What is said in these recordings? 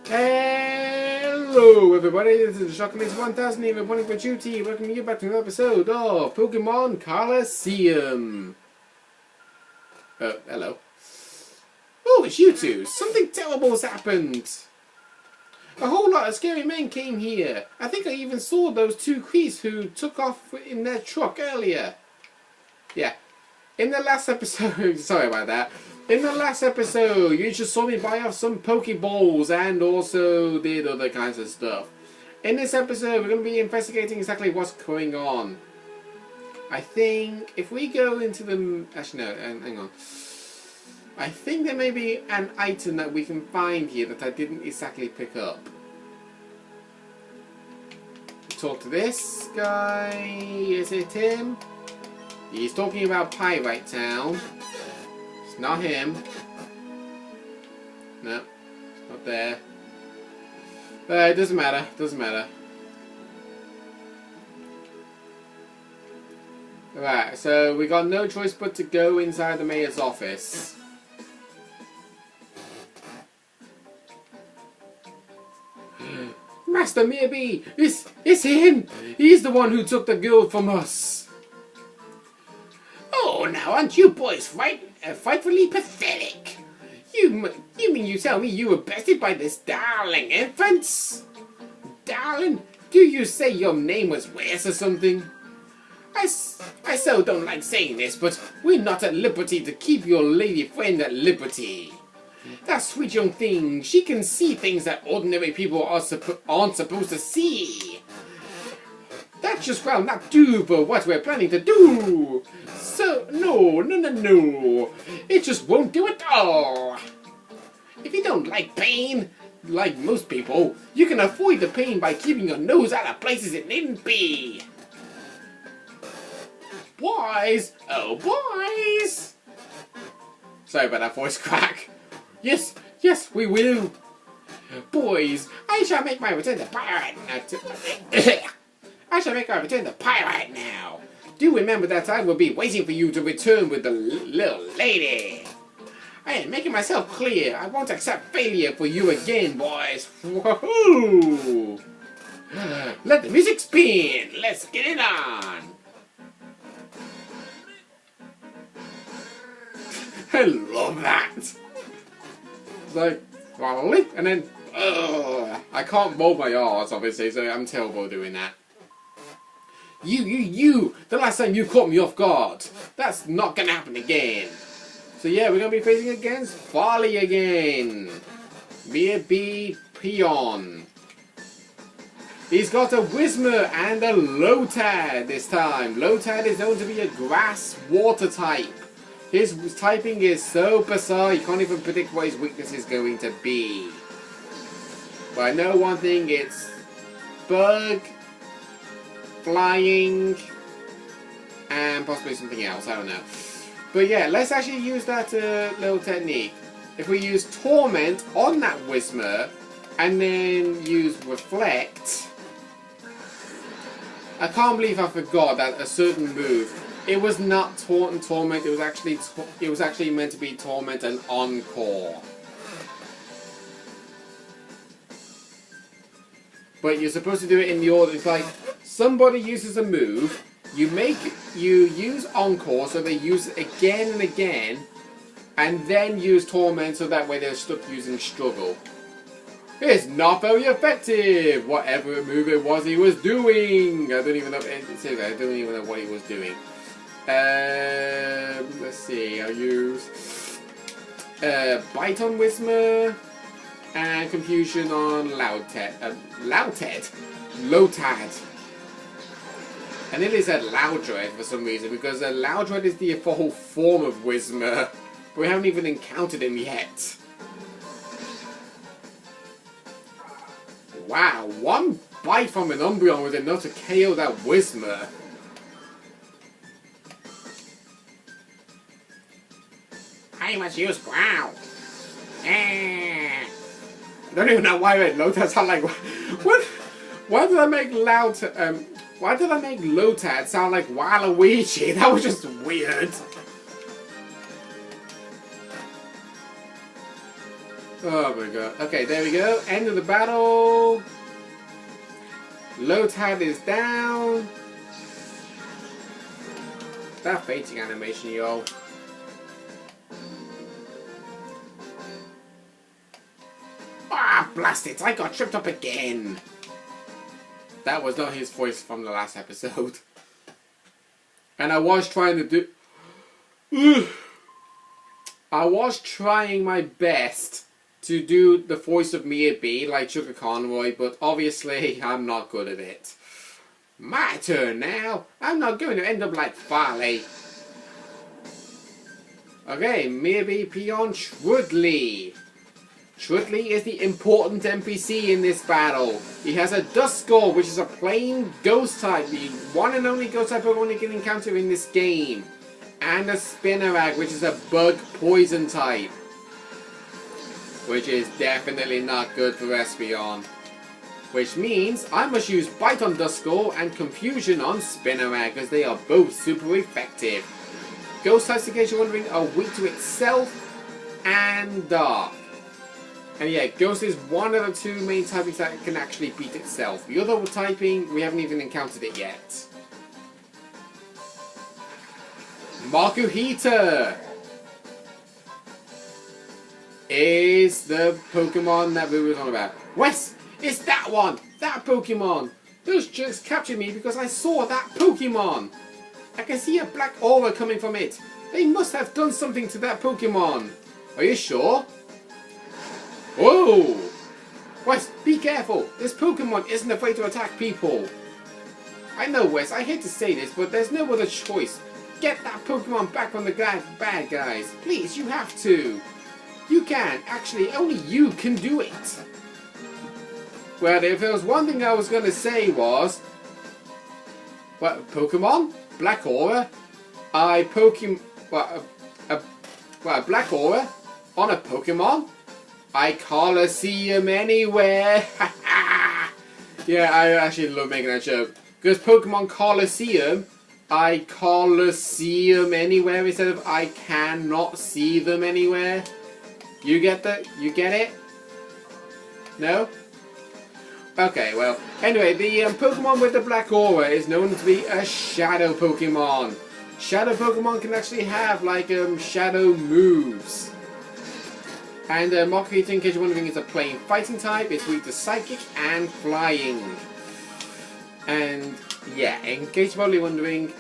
Hello everybody, this is Shockmates 1000 here reporting for duty, welcoming you back to another episode of Pokémon Colosseum. Hello. Oh, it's you two. Something terrible's happened. A whole lot of scary men came here. I think I even saw those two creeps who took off in their truck earlier. Yeah. In the last episode, sorry about that. In the last episode, you just saw me buy off some Pokeballs and also did other kinds of stuff. In this episode, we're going to be investigating exactly what's going on. I think if we go into the... Actually, no, hang on. I think there may be an item that we can find here that I didn't exactly pick up. Talk to this guy. Is it him? He's talking about Pyrite Town. It's not him. No, it's not there. It doesn't matter. Doesn't matter. Right, so we got no choice but to go inside the mayor's office. Master Mirby! It's him! He's the one who took the girl from us! Oh, now aren't you boys frightfully pathetic? You mean you tell me you were bested by this darling infant? Darling? Do you say your name was Wes or something? I so don't like saying this, but we're not at liberty to keep your lady friend at liberty. That sweet young thing, she can see things that ordinary people aren't supposed to see. That just will not do for what we're planning to do. So, no. It just won't do at all. If you don't like pain, like most people, you can avoid the pain by keeping your nose out of places it needn't be. Boys! Oh, boys! Sorry about that voice crack. Yes, we will. Boys, I shall make my return to Pyrite now. Do remember that I will be waiting for you to return with the little lady. I am making myself clear. I won't accept failure for you again, boys. Woohoo! Let the music spin. Let's get it on. I love that. It's like, and then, I can't roll my R's, obviously, so I'm terrible doing that. You! The last time you caught me off guard. That's not gonna happen again. So yeah, we're gonna be facing against Farley again. Mirby Peon. He's got a Whismur and a Lotad this time. Lotad is known to be a grass water type. His typing is so bizarre, you can't even predict what his weakness is going to be. But I know one thing, it's bug, flying, and possibly something else, I don't know. But yeah, let's actually use that little technique. If we use Torment on that Whismur, and then use Reflect, I can't believe I forgot that a certain move, it was not Taunt and Torment, it was actually meant to be Torment and Encore. But you're supposed to do it in the order. It's like somebody uses a move, you use Encore so they use it again and again, and then use Torment so that way they're stuck using Struggle. It's not very effective! Whatever move it was he was doing! I don't even know what he was doing. Let's see, I'll use Bite on Whismur and Confusion on Lotad. And it is a Loudred for some reason, because a Loudred is the full form of Whismur, but we haven't even encountered him yet. Wow, one bite from an Umbreon was enough to KO that Whismur. I must use Growl. I don't even know why Lotad sound like what? Why did I make Lotad sound like Waluigi? That was just weird. Oh my god. Okay, there we go. End of the battle. Lotad is down. That fainting animation, yo. Ah, blast it! I got tripped up again. That was not his voice from the last episode. And I was trying to do... I was trying my best to do the voice of Mia B like Sugar Conroy, but obviously I'm not good at it. My turn now. I'm not going to end up like Farley. Okay, Mia B Peon Trudley. Trudley is the important NPC in this battle. He has a Duskull, which is a plain ghost type, the one and only ghost type Pokemon you can encounter in this game. And a Spinarak, which is a bug poison type. Which is definitely not good for Espeon. Which means I must use Bite on Duskull and Confusion on Spinarak, because they are both super effective. Ghost types, in case you're wondering, are weak to itself and Dark. And yeah, Ghost is one of the two main typings that can actually beat itself. The other typing, we haven't even encountered it yet. Makuhita is the Pokemon that we were on about. Wes, it's that one! That Pokemon! Those jerks captured me because I saw that Pokemon! I can see a black aura coming from it. They must have done something to that Pokemon. Are you sure? Whoa! Wes, be careful! This Pokemon isn't afraid to attack people. I know, Wes, I hate to say this, but there's no other choice. Get that Pokemon back from the bad guys. Please, you have to. You can. Actually, only you can do it. Well, if there was one thing I was going to say was... What, Pokemon? Black Aura? A Black Aura? On a Pokemon? I Colosseum anywhere. Yeah, I actually love making that joke. Because Pokemon Colosseum, I Colosseum anywhere instead of I cannot see them anywhere. You get that? You get it? No? Okay, well, anyway, the Pokemon with the Black Aura is known to be a Shadow Pokemon. Shadow Pokemon can actually have, like, Shadow moves. And Makuhita, in case you're wondering, is a plain fighting type. It's weak to Psychic and Flying. And, yeah, in case you're probably wondering,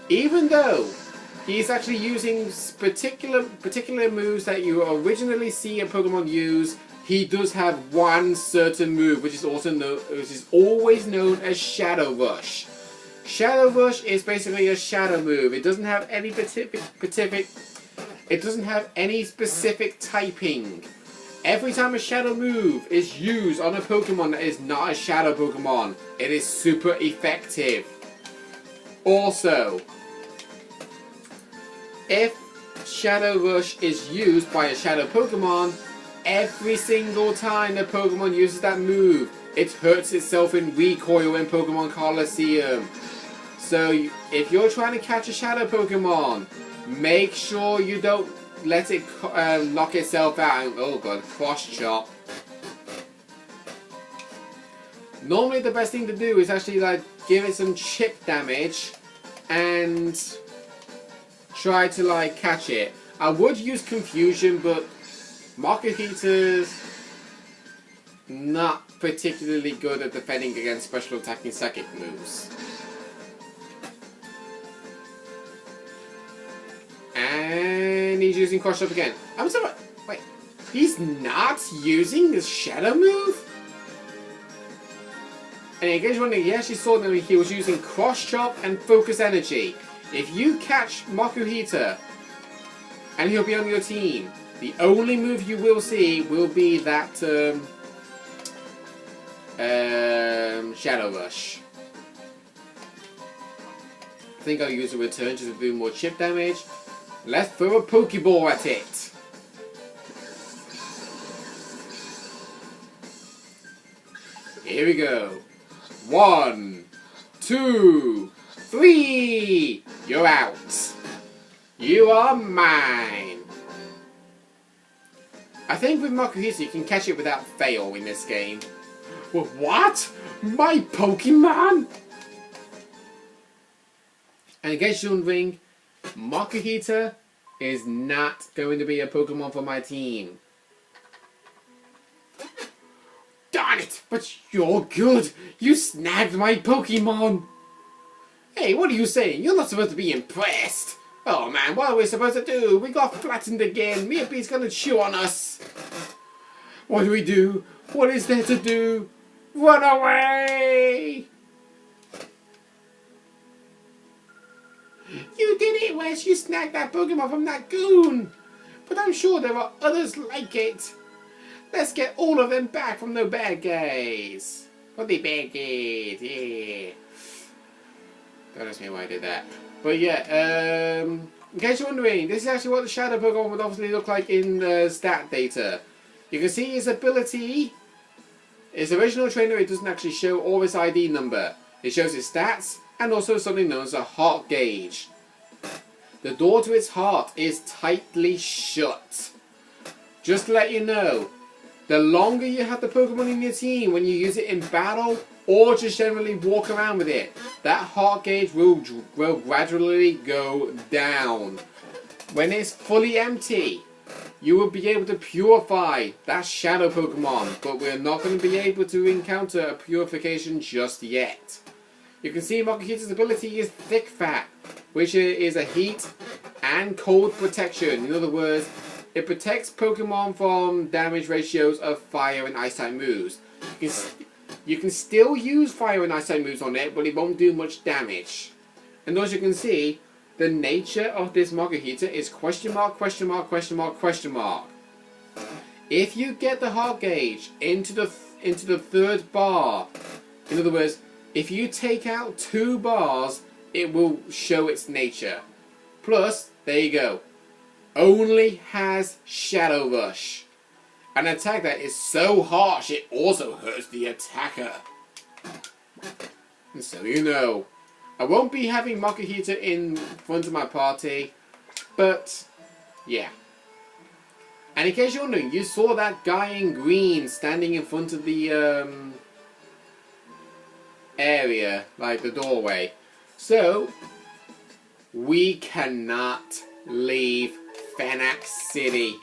even though he's actually using particular moves that you originally see a Pokemon use, he does have one certain move, which is always known as Shadow Rush. Shadow Rush is basically a shadow move. It doesn't have any specific typing. Every time a shadow move is used on a Pokemon that is not a shadow Pokemon, it is super effective. Also, if Shadow Rush is used by a shadow Pokemon, every single time the Pokemon uses that move, it hurts itself in recoil in Pokemon Colosseum. So if you're trying to catch a shadow Pokemon, make sure you don't let it knock itself out. Oh god, cross chop. Normally the best thing to do is actually like give it some chip damage and try to like catch it. I would use Confusion, but Makuhita's not particularly good at defending against special attacking psychic moves. And he's using Cross Chop again. I'm sorry, wait, he's not using his Shadow move? And in case you're wondering, he actually saw that he was using Cross Chop and Focus Energy. If you catch Makuhita, and he'll be on your team, the only move you will see will be that Shadow Rush. I think I'll use a return just to do more chip damage. Let's throw a Pokeball at it. Here we go. 1, 2, 3. You're out. You are mine. I think with Makuhita you can catch it without fail in this game. What? My Pokemon? And in case you're wondering, Makuhita is not going to be a Pokemon for my team. Darn it! But you're good! You snagged my Pokemon! Hey, what are you saying? You're not supposed to be impressed! Oh man, what are we supposed to do? We got flattened again! Miapi's gonna chew on us! What do we do? What is there to do? Run away! You did it, Wes! You snagged that Pokemon from that goon! But I'm sure there are others like it! Let's get all of them back from the bad guys! From the bad guys, yeah! Don't ask me why I did that. But yeah, in case you're wondering, this is actually what the Shadow Pokemon would obviously look like in the stat data. You can see his ability. His original trainer, it doesn't actually show all his ID number. It shows his stats and also something known as a heart gauge. The door to its heart is tightly shut. Just to let you know, the longer you have the Pokemon in your team when you use it in battle or just generally walk around with it, that heart gauge will gradually go down. When it's fully empty, you will be able to purify that Shadow Pokemon, but we're not going to be able to encounter a purification just yet. You can see Makuhita's ability is Thick Fat, which is a heat and cold protection. In other words, it protects Pokemon from damage ratios of fire and ice type moves. You can still use fire and ice type moves on it, but it won't do much damage. And as you can see, the nature of this Makuhita is question mark, question mark, question mark, question mark. If you get the heart gauge into the third bar, in other words, if you take out 2 bars, it will show its nature. Plus, there you go. Only has Shadow Rush. An attack that is so harsh it also hurts the attacker. And so you know. I won't be having Makuhita in front of my party, but yeah. And in case you're wondering, you saw that guy in green standing in front of the area, like the doorway. So, we cannot leave Fanac City.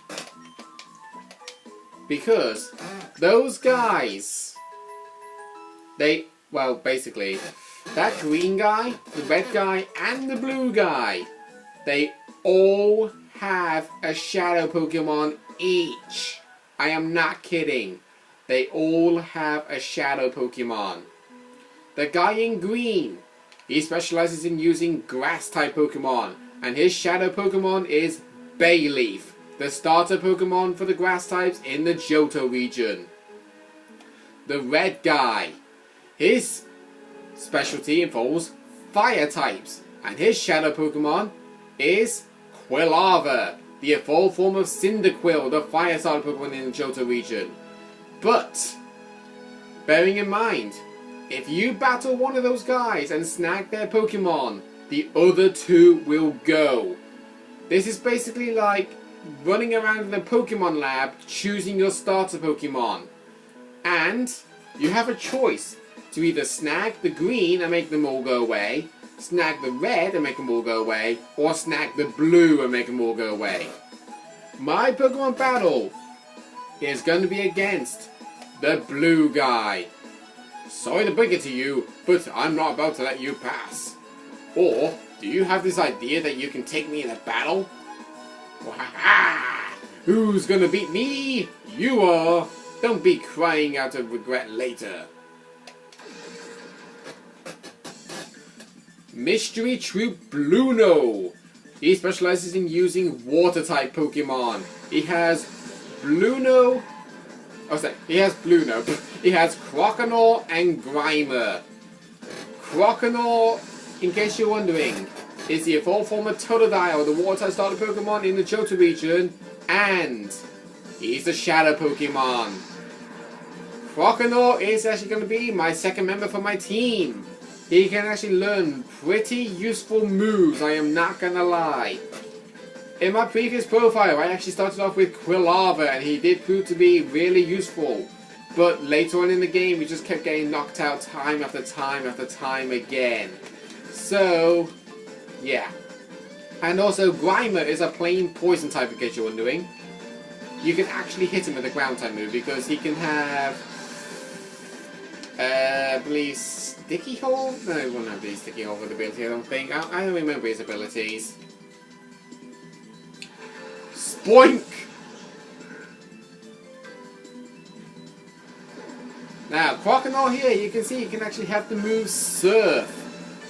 Because those guys, well, basically, that green guy, the red guy, and the blue guy, they all have a Shadow Pokemon each. I am not kidding. They all have a Shadow Pokemon. The guy in green, he specializes in using Grass-type Pokemon, and his Shadow Pokemon is Bayleaf, the starter Pokemon for the Grass types in the Johto region. The red guy, his specialty involves Fire types, and his Shadow Pokemon is Quilava, the evolved form of Cyndaquil, the Fire starter Pokemon in the Johto region. But, bearing in mind, if you battle one of those guys and snag their Pokemon, the other 2 will go. This is basically like running around in a Pokemon lab choosing your starter Pokemon. And you have a choice to either snag the green and make them all go away, snag the red and make them all go away, or snag the blue and make them all go away. My Pokemon battle is going to be against the blue guy. Sorry to break it to you, but I'm not about to let you pass. Or, do you have this idea that you can take me in a battle? Wahaha! Who's gonna beat me? You are! Don't be crying out of regret later. Mystery Troop Bluno. He specializes in using Water-type Pokemon. He has Bluno. Oh, sorry. He has Bluno. He has Croconaw and Grimer. Croconaw, in case you're wondering, is the evolved form of Totodile, the Water-type starter Pokemon in the Johto region, and he's the Shadow Pokemon. Croconaw is actually going to be my second member for my team. He can actually learn pretty useful moves, I am not gonna lie. In my previous profile, I actually started off with Quilava, and he did prove to be really useful. But later on in the game, we just kept getting knocked out time after time after time again. So, yeah. And also, Grimer is a plain poison type, in case you're wondering. You can actually hit him with a ground type move because he can have, I believe, Sticky Hold? No, he won't have the Sticky Hold ability, I don't think. I don't remember his abilities. Spoink! Now, Croconaw here, you can see you can actually have the move Surf.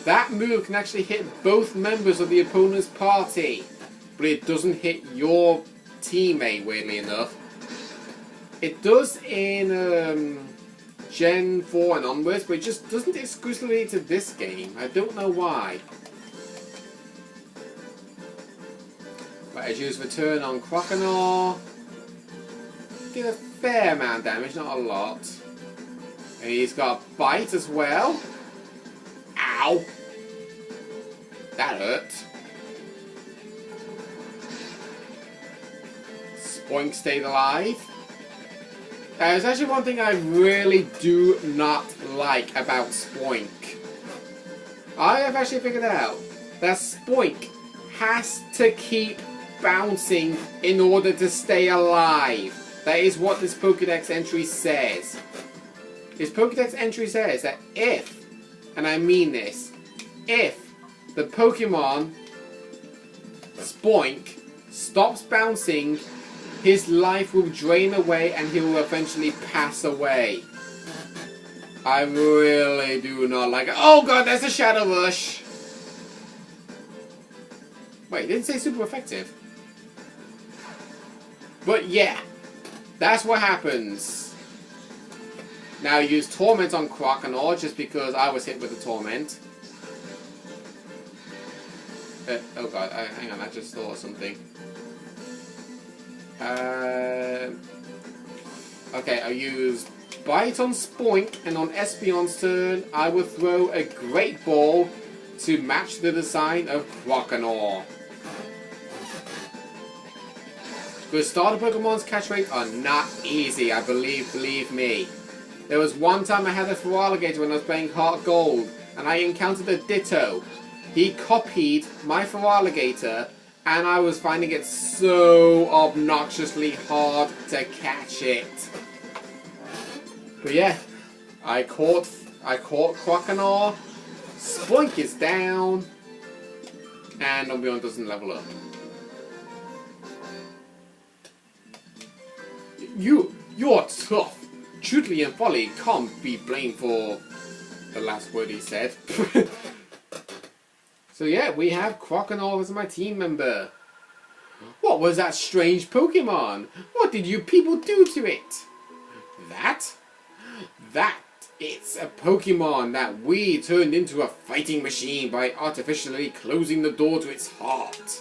That move can actually hit both members of the opponent's party, but it doesn't hit your teammate, weirdly enough. It does in Gen 4 and onwards, but it just doesn't exclusively to this game. I don't know why. But I use Return on Croconaw. Did a fair amount of damage, not a lot. And he's got Bite as well. Ow! That hurt. Spoink stayed alive. There's actually one thing I really do not like about Spoink. I have actually figured out that Spoink has to keep bouncing in order to stay alive. That is what this Pokédex entry says. This Pokédex entry says that if, and I mean this, if the Pokemon Spoink stops bouncing, his life will drain away and he will eventually pass away. I really do not like it. Oh god, there's a Shadow Rush! Wait, it didn't say super effective. But yeah, that's what happens. Now use Torment on Croconaw just because I was hit with the Torment. Oh god, hang on, I just thought of something. Okay, I use Bite on Spoink, and on Espeon's turn, I will throw a Great Ball to match the design of Croconaw. Because starter Pokemon's catch rates are not easy, I believe me. There was one time I had a Feraligatr when I was playing Heart Gold, and I encountered a Ditto. He copied my Feraligatr, and I was finding it so obnoxiously hard to catch it. But yeah, I caught Croconaw. Spoink is down, and Umbreon doesn't level up. You're tough. Chudley and Folly can't be blamed for the last word he said. So yeah, we have Croconaw as my team member. What was that strange Pokemon? What did you people do to it? It's a Pokemon that we turned into a fighting machine by artificially closing the door to its heart.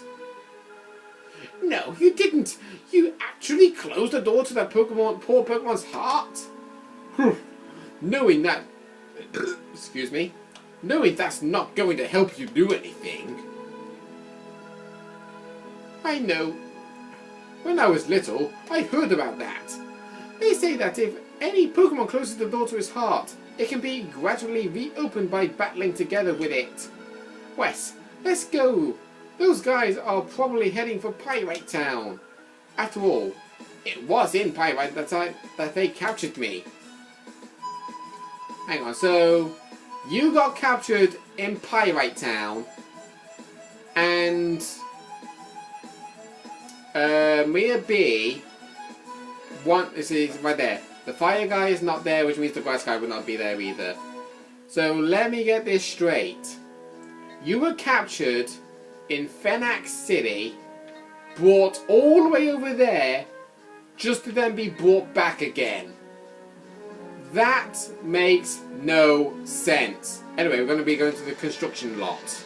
No, you didn't. You actually closed the door to that poor Pokemon's heart? Knowing that... excuse me. Knowing that's not going to help you do anything. I know. When I was little, I heard about that. They say that if any Pokemon closes the door to his heart, it can be gradually reopened by battling together with it. Wes, let's go. Those guys are probably heading for Pyrite Town. After all, it was in Pyrite that they captured me. Hang on, so you got captured in Pyrite Town, and Mia B, this is right there. The fire guy is not there, which means the grass guy will not be there either. So let me get this straight. You were captured in Fenax City, brought all the way over there, just to then be brought back again. That makes no sense. Anyway, we're going to be going to the construction lot.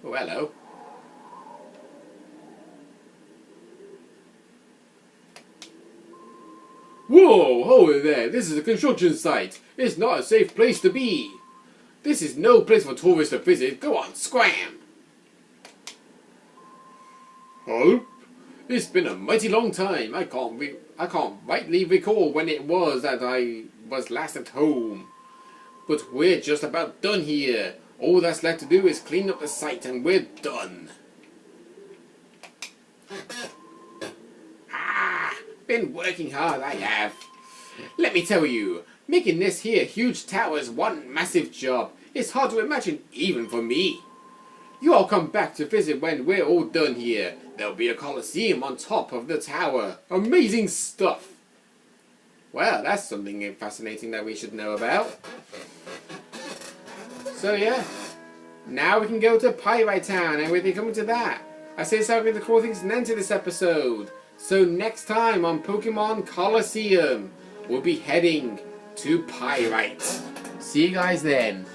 Oh, hello. Whoa, hold there. This is a construction site. It's not a safe place to be. This is no place for tourists to visit. Go on, scram! Oh, it's been a mighty long time. I can't rightly recall when it was that I was last at home. But we're just about done here. All that's left to do is clean up the site and we're done. Been working hard, I have. Let me tell you, making this here huge tower is one massive job. It's hard to imagine, even for me. You all come back to visit when we're all done here. There'll be a Colosseum on top of the tower. Amazing stuff. Well, that's something fascinating that we should know about. So yeah, now we can go to Pyrite Town, and we're coming to that. I say so going to call things an end to this episode. So next time on Pokemon Colosseum, we'll be heading to Pyrite. See you guys then.